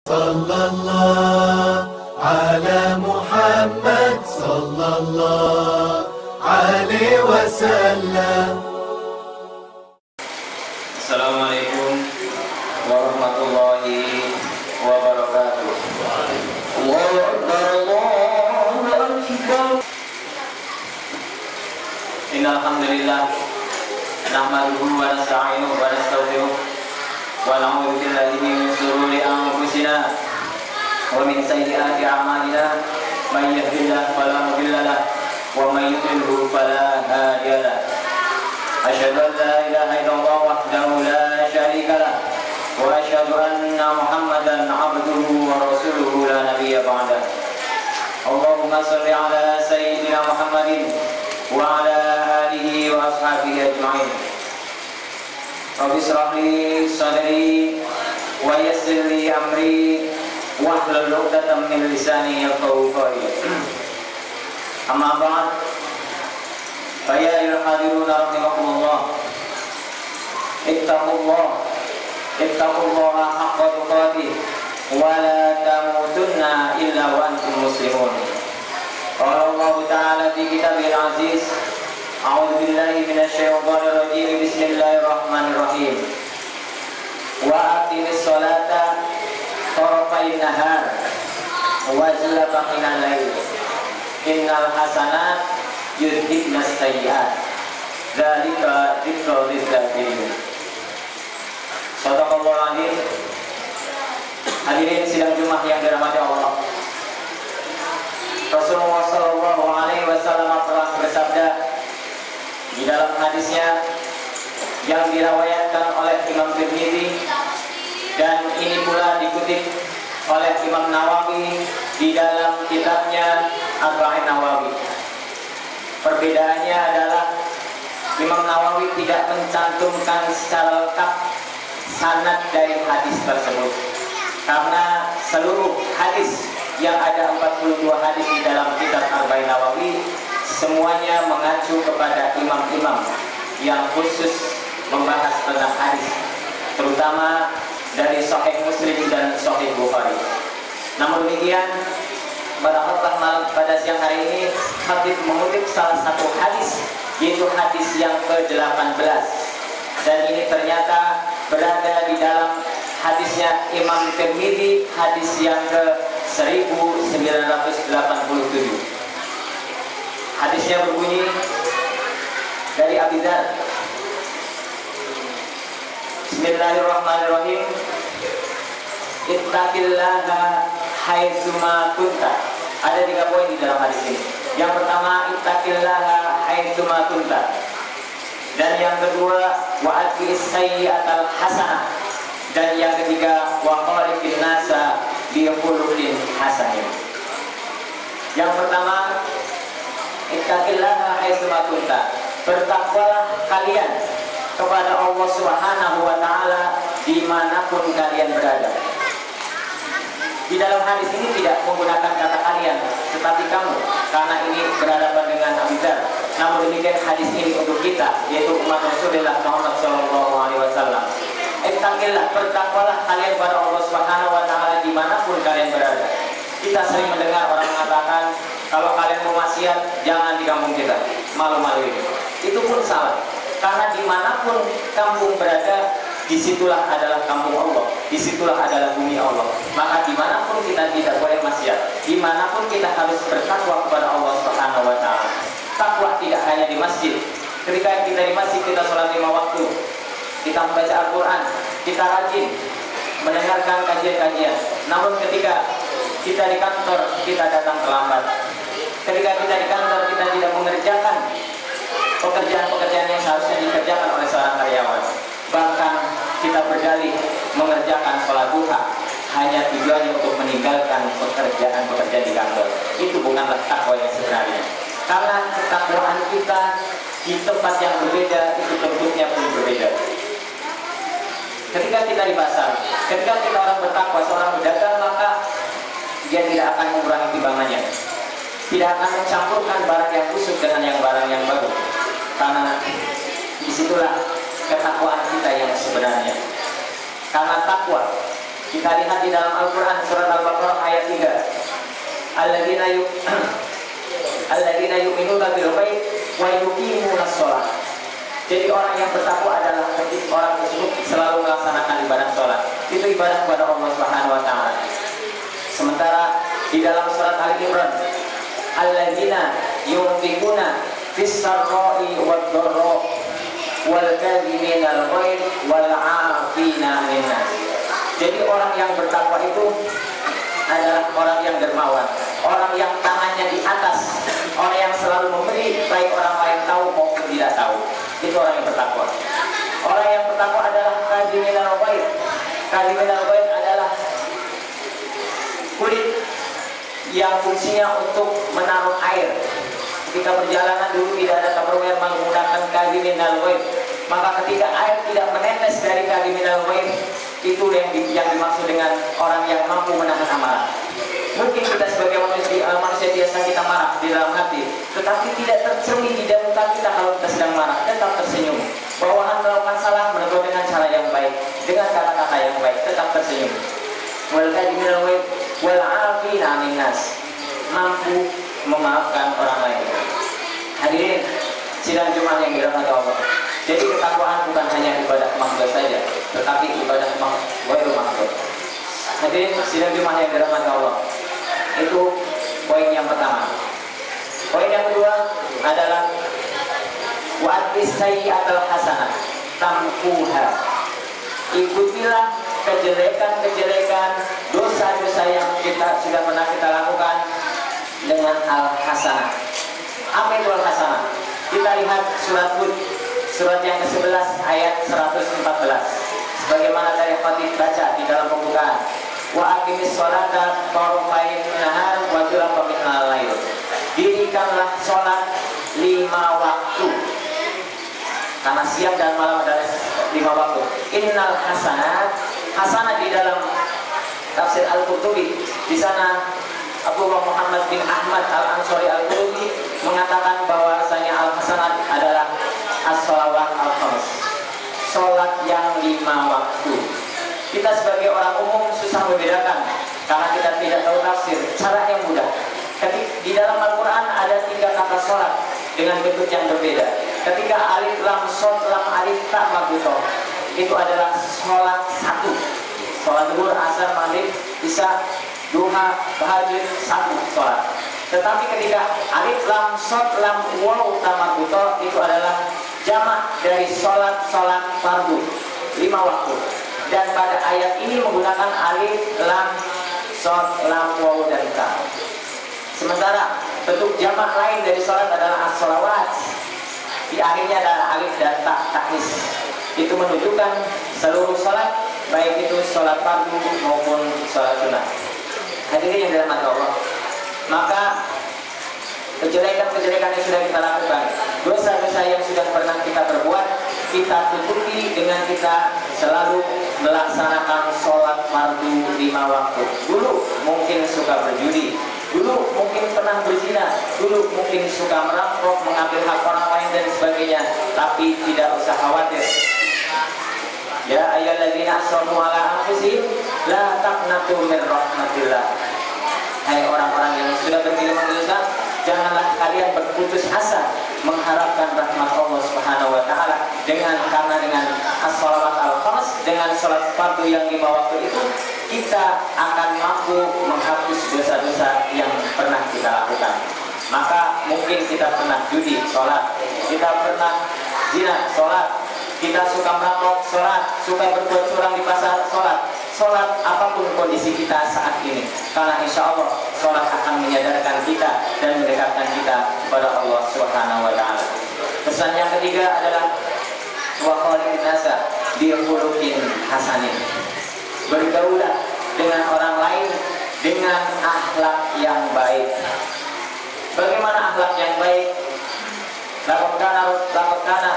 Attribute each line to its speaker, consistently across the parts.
Speaker 1: Sallallahu ala Muhammad sallallahu alaihi wasallam.
Speaker 2: Assalamualaikum warahmatullahi wabarakatuh. Allahu Akbar, Allahu Akbar. Innal hamdalillah nahmaduhu wa nasta'inuhu wa nastaghfiruh wa na'udzu billahi min shururi anfusina wa min sayyiati a'malina may yahdihillahu fala mudilla lahu wa may yudlilhu fala hadiya lahu. Asyhadu an la ilaha illallah wahdahu la syarika lahu wa asyhadu anna Muhammadan 'abduhu wa rasuluhu la nabiyya ba'dahu. Allahumma shalli ala sayyidina Muhammadin wa ala alihi wa ashabihi ajma'in. Rabbi shrah li sadri wa yassir li amri wahlul 'uqdatam min lisani yafqahu qawli. Amma ba'd, fa ya ayyuhal hadirun rahimakumullah, ittaqullaha haqqa tuqatih wa la tamutunna illa wa antum muslimun. Qala Allah Ta'ala fi kitabil aziz, a'udzu billahi minasyaitonir rajim, bismillahirrahmanirrahim. Wa aqimis sholata tarafayn nahar wa zulafa minal lail innal hasanat yudhibnas sayyi'at dzalika dzikra lidzakirin. Shadaqallahul azim. Hadirin sidang Jumat yang dirahmati Allah, Rasulullah Shallallahu Alaihi Wasallam telah bersabda di dalam hadisnya yang dirawayatkan oleh Imam Tirmidzi, dan ini pula dikutip oleh Imam Nawawi di dalam kitabnya Arba'in Nawawi. Perbedaannya adalah Imam Nawawi tidak mencantumkan secara lengkap sanad dari hadis tersebut, karena seluruh hadis yang ada 42 hadis di dalam kitab Arba'in Nawawi semuanya mengacu kepada imam-imam yang khusus membahas tentang hadis, terutama dari Sahih Muslim dan Sahih Bukhari. Namun demikian, pada khutbah malam pada siang hari ini, Habib mengutip salah satu hadis, yaitu hadis yang ke-18, dan ini ternyata berada di dalam hadisnya Imam Tirmidzi, hadis yang ke-1987. Hadisnya berbunyi dari Abi Dzar. Bismillahirrahmanirrahim. Ittaqillaha haitsuma kunta. Ada 3 poin di dalam hadis ini. Yang pertama, ittaqillaha haitsuma kunta. Dan yang kedua, wa atqis sayyi'atal hasanah. Dan yang ketiga, wa khaliqin nasa bi khuluqin hasanin. Yang pertama, ittaqillaha haitsuma kunta. Bertakwalah kalian kepada Allah Subhanahu wa Ta'ala dimanapun kalian berada. Di dalam hadis ini tidak menggunakan kata kalian, tetapi kamu, karena ini berhadapan dengan Abu Dzar. Namun demikian hadis ini untuk kita, yaitu umat Rasulullah Muhammad SAW. Ittaqillah, bertakwalah kalian kepada Allah Subhanahu wa Ta'ala dimanapun kalian berada. Kita sering mendengar orang mengatakan, kalau kalian mau maksiat, jangan di kampung kita, malu-malu ini. Itu pun salah, karena dimanapun kampung berada, disitulah adalah kampung Allah, disitulah adalah bumi Allah. Maka dimanapun kita tidak boleh maksiat, dimanapun kita harus bertakwa kepada Allah Subhanahu wa Ta'ala. Takwa tidak hanya di masjid. Ketika kita di masjid, kita sholat 5 waktu, kita membaca Al-Quran, kita rajin mendengarkan kajian-kajian. Namun ketika kita di kantor, kita datang terlambat. Ketika kita di kantor, kita tidak mengerjakan pekerjaan-pekerjaan yang seharusnya dikerjakan oleh seorang karyawan. Bahkan kita berdalih mengerjakan sholat duha hanya tujuannya untuk meninggalkan pekerjaan-pekerjaan di kantor. Itu bukanlah takwa yang sebenarnya. Karena ketakwaan kita di tempat yang berbeda itu bentuknya pun berbeda. Ketika kita di pasar, ketika kita orang bertakwa, seorang pedagang, maka dia tidak akan mengurangi timbangannya, tidak akan mencampurkan barang yang busuk dengan yang barang yang baru, karena disitulah ketakwaan kita yang sebenarnya. Karena takwa Kita lihat di dalam Al-Quran surat Al-Baqarah ayat 3. Alladzina yu'minuna bil ghaib wa yuqimunas shalah. Jadi orang yang bertakwa adalah orang tersebut selalu melaksanakan ibadah sholat. Itu ibadah kepada Allah Subhanahu wa taala. Sementara di dalam surat Al-Imran, alladzina yunfiquna fis sarra'i wad dharra wal kadhiminal ghaib wal 'afina 'anil nas. Jadi orang yang bertakwa itu adalah orang yang dermawan, orang yang tangannya di atas, orang yang selalu memberi baik orang lain tahu maupun tidak tahu. Itu orang yang bertakwa. Orang yang bertakwa adalah kadhiminal ghaib. Kadhiminal ghaib adalah kulit yang fungsinya untuk menaruh air. Ketika perjalanan dulu tidak ada Tupperware menggunakan kadhiminal ghaib, maka ketika air tidak menetes dari kadhiminal ghaib, itu yang dimaksud dengan orang yang mampu menahan amarah. Mungkin kita sebagai manusia biasa kita marah di dalam hati, tetapi tidak tercermin di dalam muka kita kalau kita sedang marah, tetap tersenyum. Bawaan melakukan salah menegur dengan cara yang baik, dengan kata-kata yang baik, tetap tersenyum. Wal kadhiminal ghaib wal 'afina 'anil nas, mampu memaafkan orang lain. Hadirin sidang Jumat yang dirahmati Allah. Jadi ketakwaan bukan hanya ibadah makhluk saja, tetapi ibadah ghairu makhluk. Hadirin sidang Jumat yang dirahmati Allah. Itu poin yang pertama. Poin yang kedua adalah wa'atis sayyi'atal hasanah tamkuha. Ikutilah kejelekan-kejelekan, dosa-dosa yang sudah pernah kita lakukan dengan al-hasanah. Apa itu al-hasanah? Kita lihat surat Hud, surat yang ke-11 ayat 114. Sebagaimana tadi Fatih baca di dalam pembukaan. Wa aqimis sholata tarafain nahar wa zulafan minal lail. Dirikanlah sholat 5 waktu, karena siang dan malam adalah 5 waktu. Innal hasanat, hasanat di dalam tafsir Al-Qurtubi, di sana Abdullah Muhammad bin Ahmad Al-Ansari Al-Qurtubi mengatakan bahwasanya al-hasanat adalah as-sholawat al-khams, sholat yang 5 waktu. Kita sebagai orang umum susah membedakan karena kita tidak tahu tafsir. Cara yang mudah, di dalam Al-Quran ada 3 kata sholat dengan bentuk yang berbeda. Ketika alif lam shod lam alif ta marbutoh, itu adalah sholat 1. Sholat zuhur, asar, maghrib, isya, duha, tahajud, 1 sholat. Tetapi ketika alif lam shod lam waw ta marbutoh, itu adalah jamak dari sholat fardu 5 waktu. Dan pada ayat ini menggunakan alif, lam, shod, lam, waw, dan ta. Sementara bentuk jamak lain dari sholat adalah as-sholawat. Di akhirnya adalah alif dan ta, ta'nis. Itu menunjukkan seluruh sholat, baik itu sholat fardu maupun sholat sunnah. Hadirin yang dirahmati Allah, maka kejelekan-kejelekan yang sudah kita lakukan, dosa-dosa yang sudah pernah kita perbuat, kita tutupi dengan kita selalu melaksanakan sholat fardu 5 waktu. Dulu mungkin suka berjudi, dulu mungkin pernah berzina, dulu mungkin suka merampok, mengambil hak orang lain dan sebagainya, tapi tidak usah khawatir. Ya ayyuhalladzina asrafu ala anfusihim la taqnatu min rahmatillah. Hai orang-orang yang sudah berpilih mendosa, janganlah kalian berputus asa mengharapkan rahmat Allah Subhanahu wa taala dengan as-shalawat al-khams, dengan salat fardu yang 5 waktu itu kita akan mampu menghapus dosa-dosa yang pernah kita lakukan. Maka mungkin kita pernah judi, sholat, kita pernah zina, sholat, kita suka merampok, sholat, suka berbuat curang di pasar, sholat apapun kondisi kita saat ini, karena insya Allah sholat akan menyadarkan kita dan mendekatkan kita kepada Allah Subhanahu wa taala. Pesan yang ketiga adalah wa khaliqin nasa bi khuluqin hasanin. Bergaulah dengan orang lain dengan akhlak yang baik. Bagaimana akhlak yang baik? Laqad kana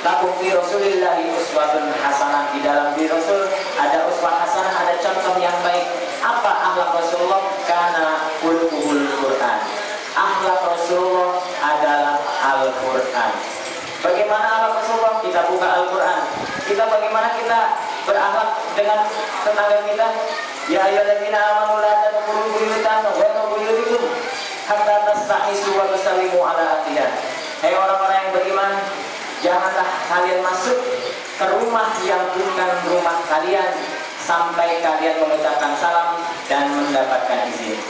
Speaker 2: lakum fi Rasulillahi uswatun hasanah. Di dalam diri Rasul ada uswah hasanah, ada contoh yang baik. Apa akhlak Rasulullah? Kana khuluquhul Quran. Akhlak Rasulullah adalah Al-Quran. Bagaimana akhlak Rasulullah? Kita buka Al-Quran. Bagaimana kita berakhlak dengan tetangga kita. Ya ayyuhalladzina amanu la tadkhulu buyutan ghayra buyutikum hatta tastahisu wa tusallimu ala ahliha. Hai orang-orang yang beriman, janganlah kalian masuk ke rumah yang bukan rumah kalian sampai kalian mengucapkan salam dan mendapatkan izin.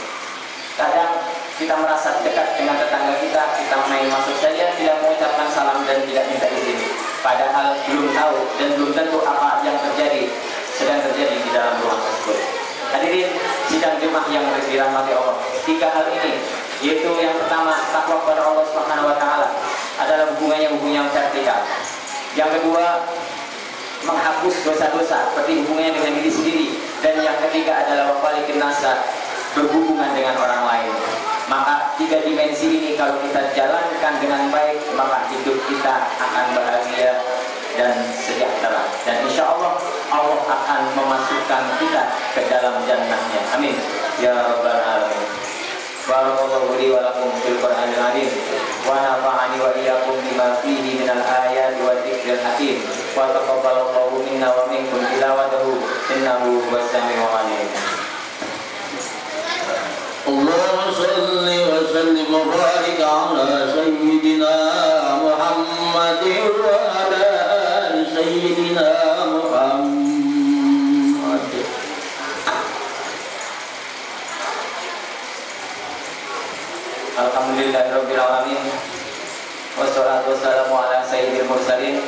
Speaker 2: Kadang kita merasa dekat dengan tetangga kita, kita main masuk saja, tidak mengucapkan salam dan tidak minta izin. Padahal belum tahu dan belum tentu apa yang sedang terjadi di dalam rumah tersebut. Hadirin sidang Jumat yang dirahmati Allah. 3 hal ini, yaitu yang pertama takwa kepada Allah Subhanahu wa taala, adalah hubungan yang vertikal. Yang kedua, menghapus dosa-dosa seperti hubungannya dengan diri sendiri. Dan yang ketiga adalah wafalikin nasa, berhubungan dengan orang lain. Maka 3 dimensi ini kalau kita jalankan dengan baik, maka hidup kita akan bahagia dan sejahtera. Dan insya Allah Allah akan memasukkan kita ke dalam jannahnya. Amin ya rabbal alamin. Barakallahu li wa lakum fil Qur'anil azim wa nafa'ani wa iyyakum bima fihi minal ayati wa dzikril hakim wa taqabbalallahu minna wa minkum tilawatahu innahu huwas samiul alim.
Speaker 1: Allahumma salli wa sallim wa barik ala sayyidina Muhammadin wa ala ali sayyidina Muhammad.
Speaker 2: Alhamdulillahirabbil alamin. Wassalatu wassalamu ala sayyidil mursalin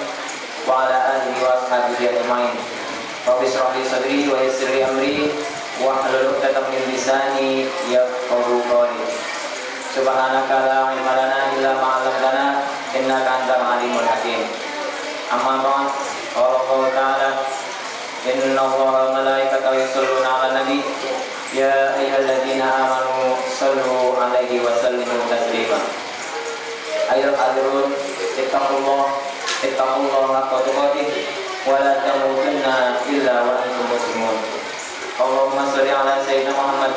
Speaker 2: wa ala alihi wa ashabihi ajmain. Rabbi shrah li sadri wa yassir li amri wa hlul 'uqdatam min lisani yafqahu qawli. Subhanaka la ilma lana illa ma 'allamtana innaka antal alimul hakim. Amma ba'd. Qala Allah ta'ala inna Allaha wa malaikatahu yusholluna 'alan nabi ya ayyuhalladzina amanu shallu 'alaihi wa sallimu taslima. Ayyuhal hadirun ittaqullaha haqqa tuqatih wa la tamutunna illa wa antum muslimun. Allahumma shalli ala sayyidina Muhammad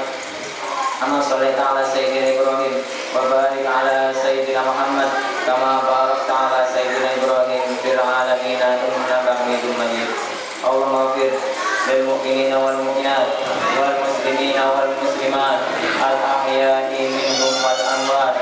Speaker 2: kama shallaita ala sayyidina Ibrahim wa barik ala sayyidina Muhammad kama barakta ala sayyidina Ibrahim fil alamin innaka Hamidum Majid. Allahumma ighfir lil mu'minina wal mu'minat wal muslimina wal muslimat al ahya'i minhum wal amwat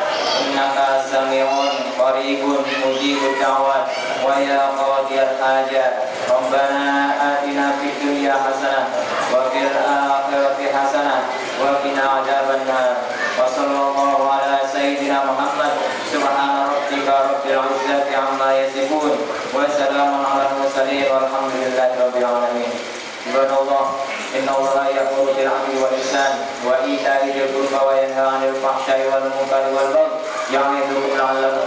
Speaker 2: innaka sami'un qaribun mujibud da'wat wa ya qadiyal hajat. Rabbana atina fid dunya hasanah wa fil akhirati hasanah wa qina adzabannar. Wa sallallahu ala sayyidina Muhammad subhana rabbika rabbil izzati amma yasifun wa salamun ala mursalin walhamdulillahi rabbil alamin. Ibadallah, inna Allaha ya'muru bil 'adli wal ihsan wa ita'i dzil qurba wa yanha 'anil fahsya'i wal munkari wal baghi ya'idukum la'allakum